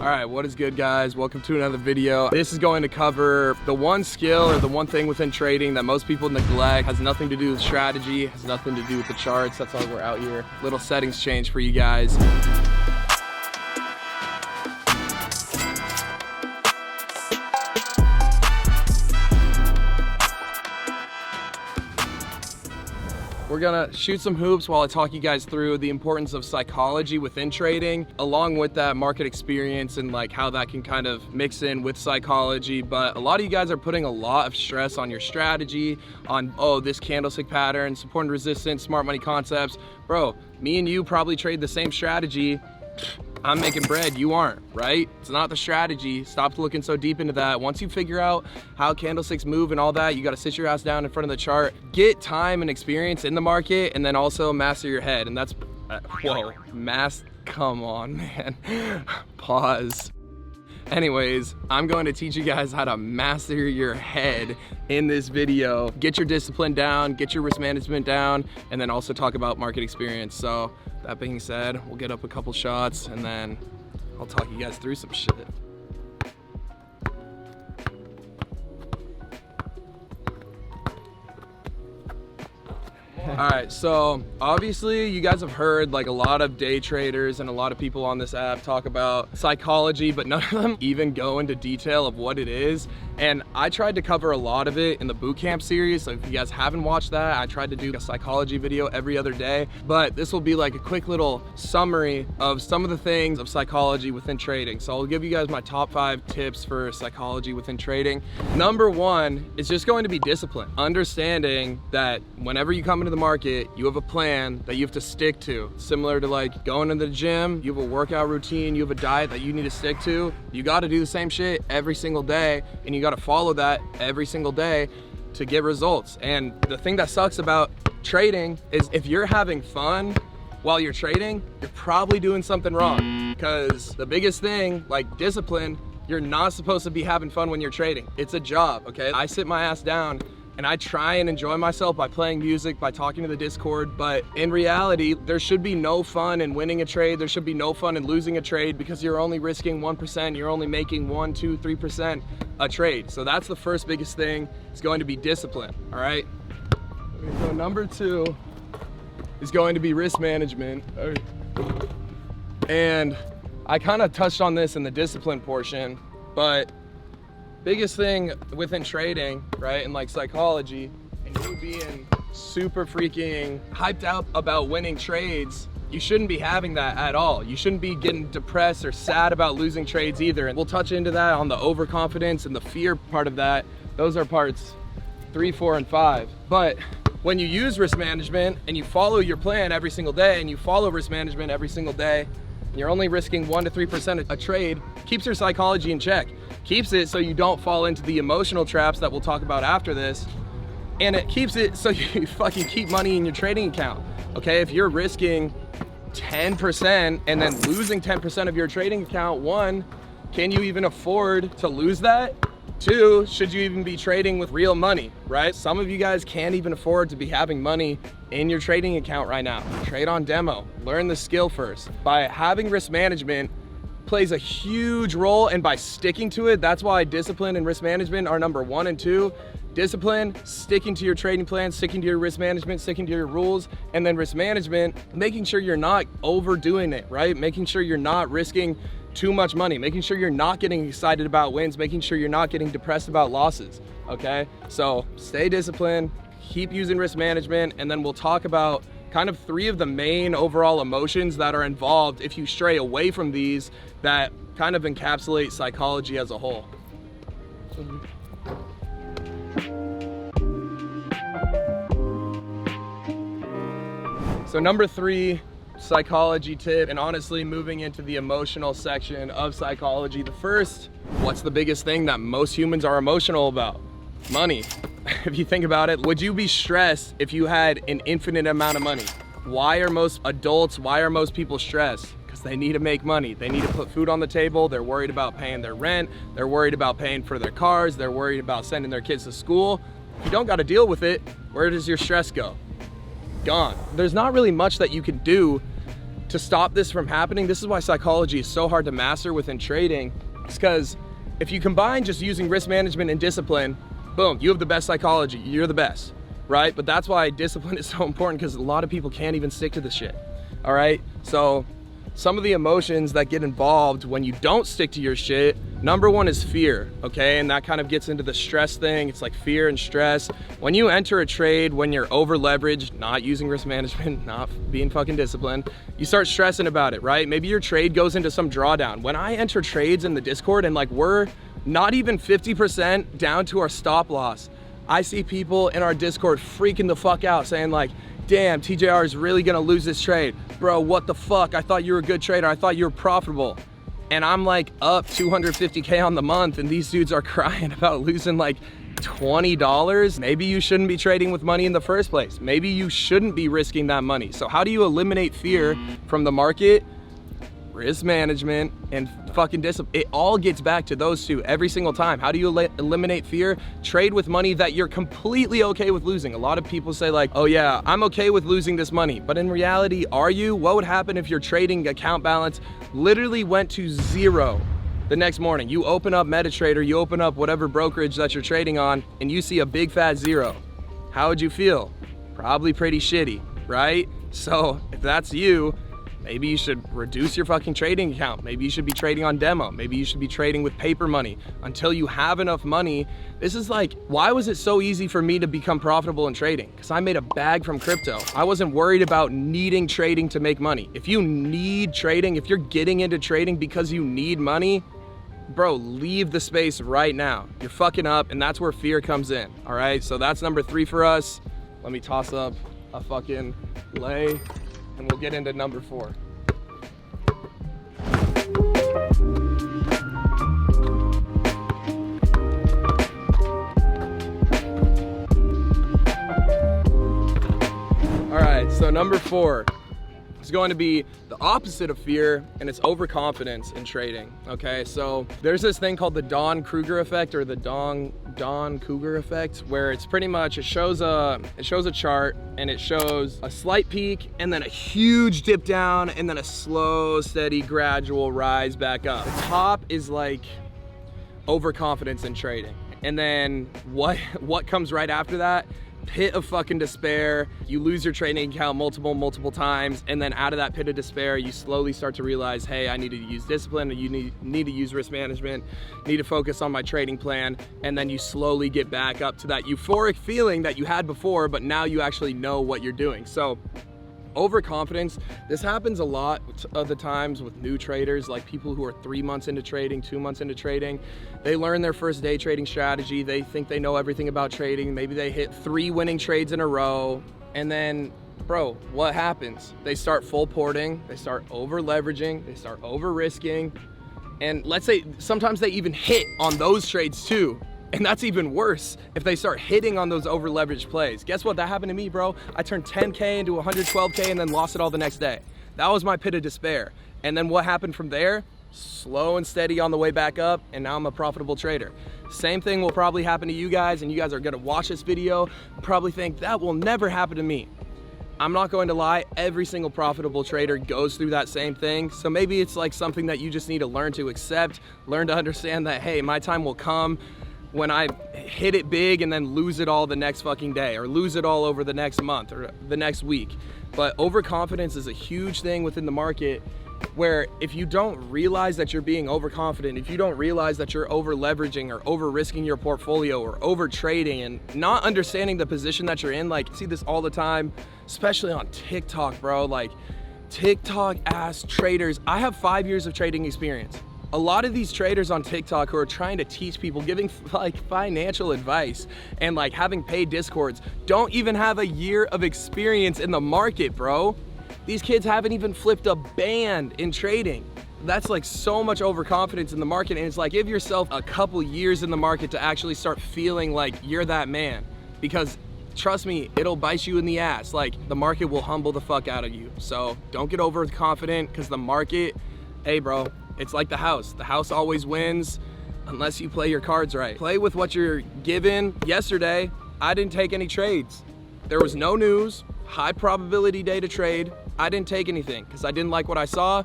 All right, what is good, guys? Welcome to another video. This is going to cover the one skill or the one thing within trading that most people neglect. Has nothing to do with strategy, has nothing to do with the charts. That's why we're out here. Little settings change for you guys. We're gonna shoot some hoops while I talk you guys through the importance of psychology within trading, along with that market experience and like how that can kind of mix in with psychology. But a lot of you guys are putting a lot of stress on your strategy, on, oh, this candlestick pattern, support and resistance, smart money concepts. Bro, me and you probably trade the same strategy. I'm making bread, you aren't, right? It's not the strategy. Stop looking so deep into that. Once you figure out how candlesticks move and all that, you gotta sit your ass down in front of the chart, get time and experience in the market, and then also master your head. And that's, whoa, come on, man. Pause. Anyways, I'm going to teach you guys how to master your head in this video. Get your discipline down, get your risk management down, and then also talk about market experience. So that being said, we'll get up a couple shots and then I'll talk you guys through some shit. All right, so obviously you guys have heard like a lot of day traders and a lot of people on this app talk about psychology, but none of them even go into detail of what it is. And I tried to cover a lot of it in the bootcamp series. So if you guys haven't watched that, I tried to do a psychology video every other day, but this will be like a quick little summary of some of the things of psychology within trading. So I'll give you guys my top 5 tips for psychology within trading. Number 1 is just going to be discipline. Understanding that whenever you come into the market, you have a plan that you have to stick to. Similar to like going to the gym, you have a workout routine, you have a diet that you need to stick to. You got to do the same shit every single day, and you got to follow that every single day to get results. And the thing that sucks about trading is if you're having fun while you're trading, you're probably doing something wrong. Because the biggest thing, like discipline, you're not supposed to be having fun when you're trading. It's a job, okay? I sit my ass down and I try and enjoy myself by playing music, by talking to the Discord, but in reality, there should be no fun in winning a trade. There should be no fun in losing a trade because you're only risking 1%. You're only making 1, 2, 3% a trade. So that's the first biggest thing. It's going to be discipline, all right? So number 2 is going to be risk management. And I kind of touched on this in the discipline portion, but biggest thing within trading, right, and like psychology, and you being super freaking hyped out about winning trades, you shouldn't be having that at all. You shouldn't be getting depressed or sad about losing trades either. And we'll touch into that on the overconfidence and the fear part of that. Those are parts 3, 4, and 5. But when you use risk management and you follow your plan every single day, and you follow risk management every single day, and you're only risking 1 to 3% a trade, keeps your psychology in check. Keeps it so you don't fall into the emotional traps that we'll talk about after this. And it keeps it so you fucking keep money in your trading account. Okay, if you're risking 10% and then losing 10% of your trading account, 1, can you even afford to lose that? 2, should you even be trading with real money, right? Some of you guys can't even afford to be having money in your trading account right now. Trade on demo, learn the skill first. By having risk management plays a huge role, and by sticking to it, that's why discipline and risk management are number 1 and 2. Discipline, sticking to your trading plan, sticking to your risk management, sticking to your rules, and then risk management, making sure you're not overdoing it, right? Making sure you're not risking too much money, making sure you're not getting excited about wins, making sure you're not getting depressed about losses, okay? So stay disciplined, keep using risk management, and then we'll talk about kind of 3 of the main overall emotions that are involved if you stray away from these, that kind of encapsulate psychology as a whole. So number 3 psychology tip, and honestly moving into the emotional section of psychology, the first, what's the biggest thing that most humans are emotional about? Money. If you think about it, would you be stressed if you had an infinite amount of money? Why are most adults, why are most people stressed? Because they need to make money. They need to put food on the table. They're worried about paying their rent. They're worried about paying for their cars. They're worried about sending their kids to school. If you don't got to deal with it, where does your stress go? Gone. There's not really much that you can do to stop this from happening, this is why psychology is so hard to master within trading. It's because if you combine just using risk management and discipline, boom, you have the best psychology, you're the best, right? But that's why discipline is so important, because a lot of people can't even stick to this shit, all right? So some of the emotions that get involved when you don't stick to your shit, number one is fear, okay? And that kind of gets into the stress thing. It's like fear and stress. When you enter a trade, when you're over leveraged, not using risk management, not being fucking disciplined, you start stressing about it, right? Maybe your trade goes into some drawdown. When I enter trades in the Discord and like we're not even 50% down to our stop loss, I see people in our Discord freaking the fuck out saying like, damn, TJR is really gonna lose this trade. Bro, what the fuck? I thought you were a good trader. I thought you were profitable. And I'm like up 250K on the month, and these dudes are crying about losing like $20. Maybe you shouldn't be trading with money in the first place. Maybe you shouldn't be risking that money. So how do you eliminate fear from the market? Risk management and fucking discipline. It all gets back to those two every single time. How do you eliminate fear? Trade with money that you're completely okay with losing. A lot of people say like, oh yeah, I'm okay with losing this money. But in reality, are you? What would happen if your trading account balance literally went to zero the next morning? You open up MetaTrader, you open up whatever brokerage that you're trading on, and you see a big fat zero. How would you feel? Probably pretty shitty, right? So if that's you, maybe you should reduce your fucking trading account. Maybe you should be trading on demo. Maybe you should be trading with paper money until you have enough money. This is like, why was it so easy for me to become profitable in trading? Because I made a bag from crypto. I wasn't worried about needing trading to make money. If you need trading, if you're getting into trading because you need money, bro, leave the space right now. You're fucking up, and that's where fear comes in, all right? So that's number 3 for us. Let me toss up a fucking lay, and we'll get into number 4. All right, so number 4 is going to be the opposite of fear, and it's overconfidence in trading, okay? So there's this thing called the Dunning-Kruger effect, or the Dunning-Kruger effect, where it's pretty much, it shows a chart, and it shows a slight peak, and then a huge dip down, and then a slow, steady, gradual rise back up. The top is like overconfidence in trading. And then what comes right after that? Pit of fucking despair. You lose your trading account multiple times, and then out of that pit of despair, you slowly start to realize, hey, I need to use discipline, or you need to use risk management, need to focus on my trading plan, and then you slowly get back up to that euphoric feeling that you had before, but now you actually know what you're doing. So overconfidence, this happens a lot of the times with new traders, like people who are 3 months into trading, 2 months into trading. They learn their first day trading strategy. They think they know everything about trading. Maybe they hit 3 winning trades in a row. And then, bro, what happens? They start full porting, they start over leveraging, they start over risking. And let's say sometimes they even hit on those trades too. And that's even worse if they start hitting on those over leveraged plays. Guess what? That happened to me, bro. I turned 10K into 112K and then lost it all the next day. That was my pit of despair. And then what happened from there? Slow and steady on the way back up, and now I'm a profitable trader. Same thing will probably happen to you guys, and you guys are gonna watch this video, probably think that will never happen to me. I'm not going to lie, every single profitable trader goes through that same thing. So maybe it's like something that you just need to learn to accept, learn to understand that, hey, my time will come when I hit it big and then lose it all the next fucking day, or lose it all over the next month or the next week. But overconfidence is a huge thing within the market, where if you don't realize that you're being overconfident, if you don't realize that you're over leveraging or over risking your portfolio or over trading and not understanding the position that you're in, like I see this all the time, especially on TikTok, bro, like TikTok ass traders. I have 5 years of trading experience. A lot of these traders on TikTok who are trying to teach people, giving like financial advice and like having paid discords, don't even have a year of experience in the market, bro. These kids haven't even flipped a band in trading. That's like so much overconfidence in the market, and it's like, give yourself a couple years in the market to actually start feeling like you're that man, because trust me, it'll bite you in the ass. Like, the market will humble the fuck out of you. So don't get overconfident, because the market, hey bro, it's like the house. The house always wins unless you play your cards right. Play with what you're given. Yesterday, I didn't take any trades. There was no news, high probability day to trade. I didn't take anything because I didn't like what I saw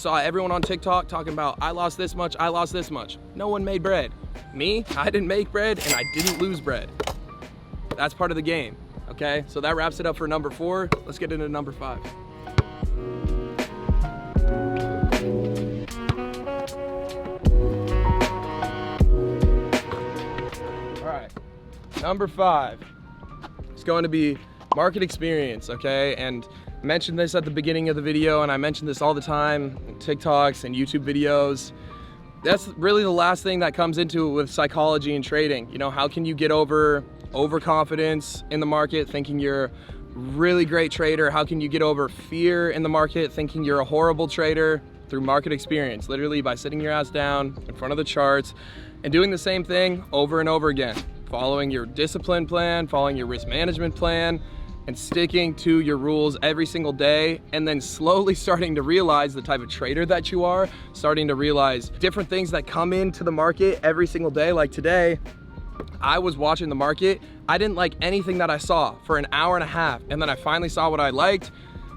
everyone on TikTok talking about, I lost this much, I lost this much. No one made bread. Me, I didn't make bread and I didn't lose bread. That's part of the game, okay? So that wraps it up for number 4. Let's get into number 5. All right, number 5 is going to be market experience, okay? And I mentioned this at the beginning of the video, and I mention this all the time in TikToks and YouTube videos. That's really the last thing that comes into it with psychology and trading. You know, how can you get over overconfidence in the market, thinking you're a really great trader? How can you get over fear in the market, thinking you're a horrible trader? Through market experience, literally by sitting your ass down in front of the charts and doing the same thing over and over again, following your discipline plan, following your risk management plan, and sticking to your rules every single day, and then slowly starting to realize the type of trader that you are, starting to realize different things that come into the market every single day. Like today, I was watching the market. I didn't like anything that I saw for an hour and a half, and then I finally saw what I liked,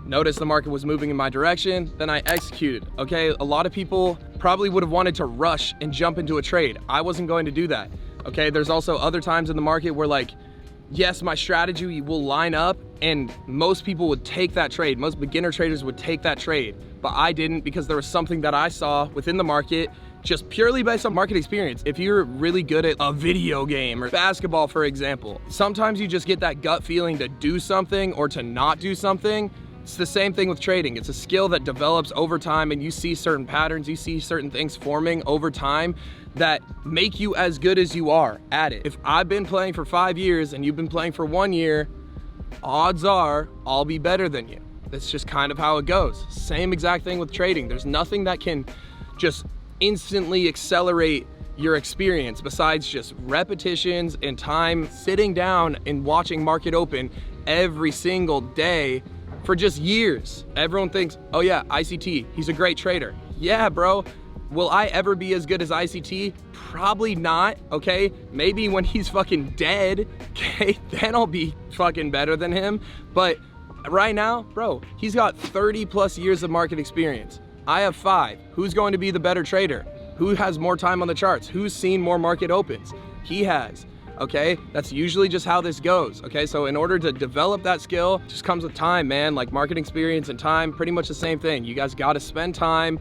noticed the market was moving in my direction, then I executed, okay? A lot of people probably would have wanted to rush and jump into a trade. I wasn't going to do that, okay? There's also other times in the market where, like, yes, my strategy will line up and most people would take that trade. Most beginner traders would take that trade, but I didn't because there was something that I saw within the market just purely based on market experience. If you're really good at a video game or basketball, for example, sometimes you just get that gut feeling to do something or to not do something. It's the same thing with trading. It's a skill that develops over time, and you see certain patterns, you see certain things forming over time that make you as good as you are at it. If I've been playing for 5 years and you've been playing for 1 year, odds are I'll be better than you. That's just kind of how it goes. Same exact thing with trading. There's nothing that can just instantly accelerate your experience besides just repetitions and time sitting down and watching market open every single day for just years. Everyone thinks, oh yeah, ICT, he's a great trader. Yeah, bro. Will I ever be as good as ICT? Probably not, okay? Maybe when he's fucking dead, okay, then I'll be fucking better than him. But right now, bro, he's got 30 plus years of market experience. I have 5. Who's going to be the better trader? Who has more time on the charts? Who's seen more market opens? He has. Okay, that's usually just how this goes. Okay, so in order to develop that skill, just comes with time, man. Like market experience and time, pretty much the same thing. You guys got to spend time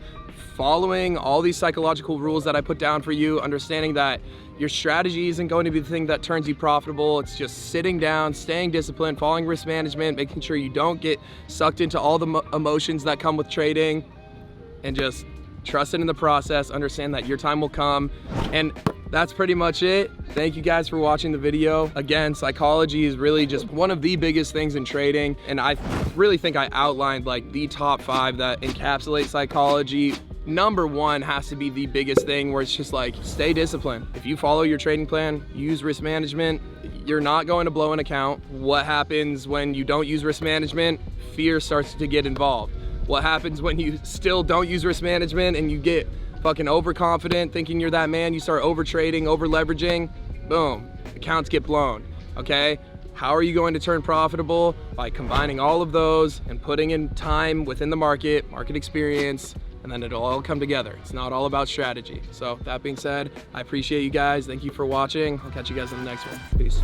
following all these psychological rules that I put down for you, understanding that your strategy isn't going to be the thing that turns you profitable. It's just sitting down, staying disciplined, following risk management, making sure you don't get sucked into all the emotions that come with trading, and just trusting in the process, understand that your time will come. And that's pretty much it. Thank you guys for watching the video. Again, psychology is really just one of the biggest things in trading, and I really think I outlined like the top 5 that encapsulate psychology. Number 1 has to be the biggest thing, where it's just like, stay disciplined. If you follow your trading plan, use risk management, you're not going to blow an account. What happens when you don't use risk management? Fear starts to get involved. What happens when you still don't use risk management and you get fucking overconfident, thinking you're that man, you start over trading, over leveraging, boom, accounts get blown, okay? How are you going to turn profitable? By combining all of those and putting in time within the market experience, and then it'll all come together. It's not all about strategy. So that being said, I appreciate you guys. Thank you for watching. I'll catch you guys in the next one. Peace.